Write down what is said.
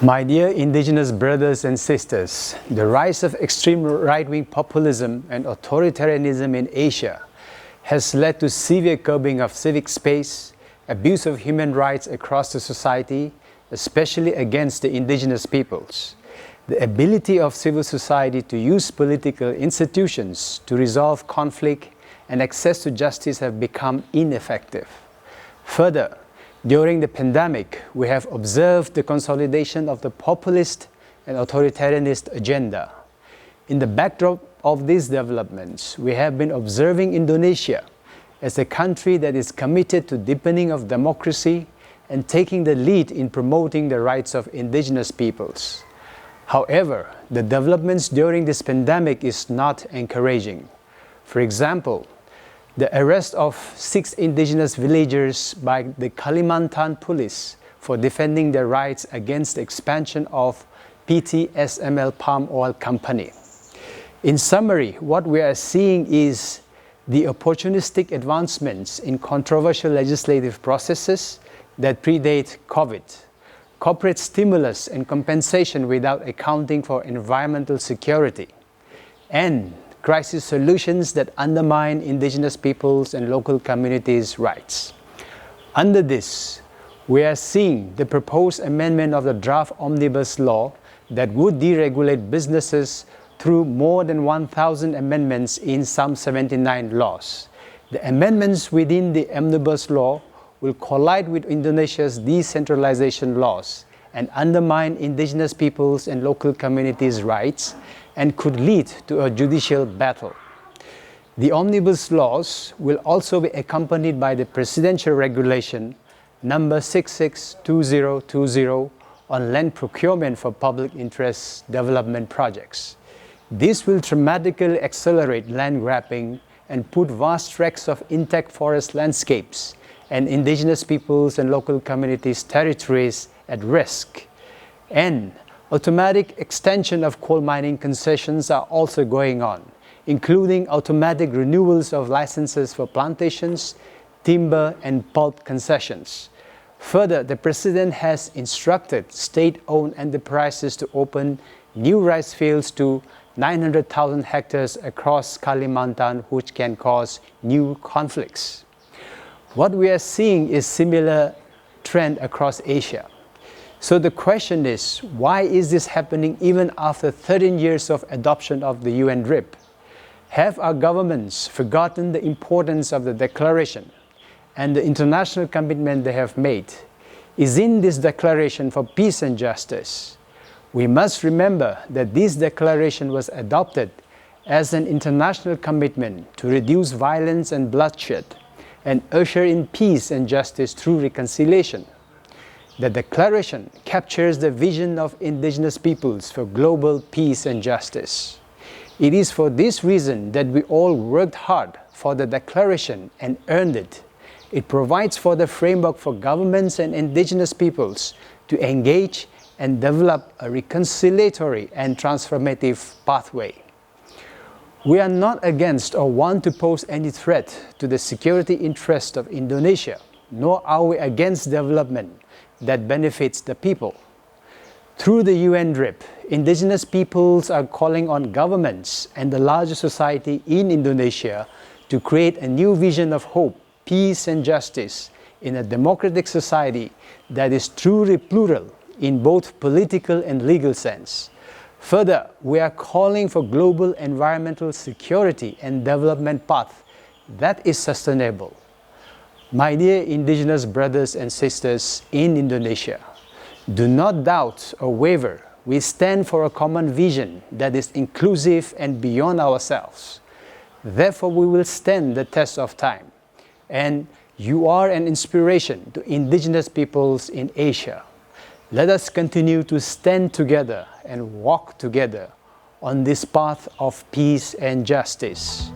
My dear Indigenous brothers and sisters, the rise of extreme right-wing populism and authoritarianism in Asia has led to severe curbing of civic space, abuse of human rights across the society, especially against the indigenous peoples. The ability of civil society to use political institutions to resolve conflict and access to justice have become ineffective. Further, during the pandemic, we have observed the consolidation of the populist and authoritarianist agenda. In the backdrop of these developments, we have been observing Indonesia as a country that is committed to deepening of democracy and taking the lead in promoting the rights of indigenous peoples. However, the developments during this pandemic is not encouraging. For example, the arrest of 6 indigenous villagers by the Kalimantan police for defending their rights against the expansion of PT SML Palm Oil Company. In summary, what we are seeing is the opportunistic advancements in controversial legislative processes that predate COVID, corporate stimulus and compensation without accounting for environmental security, and crisis solutions that undermine indigenous peoples and local communities' rights. Under this, we are seeing the proposed amendment of the draft omnibus law that would deregulate businesses through more than 1,000 amendments in some 79 laws. The amendments within the omnibus law will collide with Indonesia's decentralization laws and undermine indigenous peoples and local communities' rights and could lead to a judicial battle. The omnibus laws will also be accompanied by the presidential regulation number 662020 on land procurement for public interest development projects. This will dramatically accelerate land grabbing and put vast tracts of intact forest landscapes and indigenous peoples and local communities' territories at risk. And automatic extension of coal mining concessions are also going on, including automatic renewals of licenses for plantations, timber, and pulp concessions. Further, the President has instructed state-owned enterprises to open new rice fields to 900,000 hectares across Kalimantan, which can cause new conflicts. What we are seeing is similar trend across Asia. So the question is, why is this happening even after 13 years of adoption of the UN RIP? Have our governments forgotten the importance of the declaration and the international commitment they have made? Is in this declaration for peace and justice? We must remember that this declaration was adopted as an international commitment to reduce violence and bloodshed and usher in peace and justice through reconciliation. The declaration captures the vision of indigenous peoples for global peace and justice. It is for this reason that we all worked hard for the declaration and earned it. It provides for the framework for governments and indigenous peoples to engage and develop a reconciliatory and transformative pathway. We are not against or want to pose any threat to the security interest of Indonesia, nor are we against development that benefits the people. Through the UN RIP, indigenous peoples are calling on governments and the larger society in Indonesia to create a new vision of hope, peace and justice in a democratic society that is truly plural in both political and legal sense. Further, we are calling for global environmental security and development path that is sustainable. My dear indigenous brothers and sisters in Indonesia, do not doubt or waver. We stand for a common vision that is inclusive and beyond ourselves. Therefore, we will stand the test of time. And you are an inspiration to indigenous peoples in Asia. Let us continue to stand together and walk together on this path of peace and justice.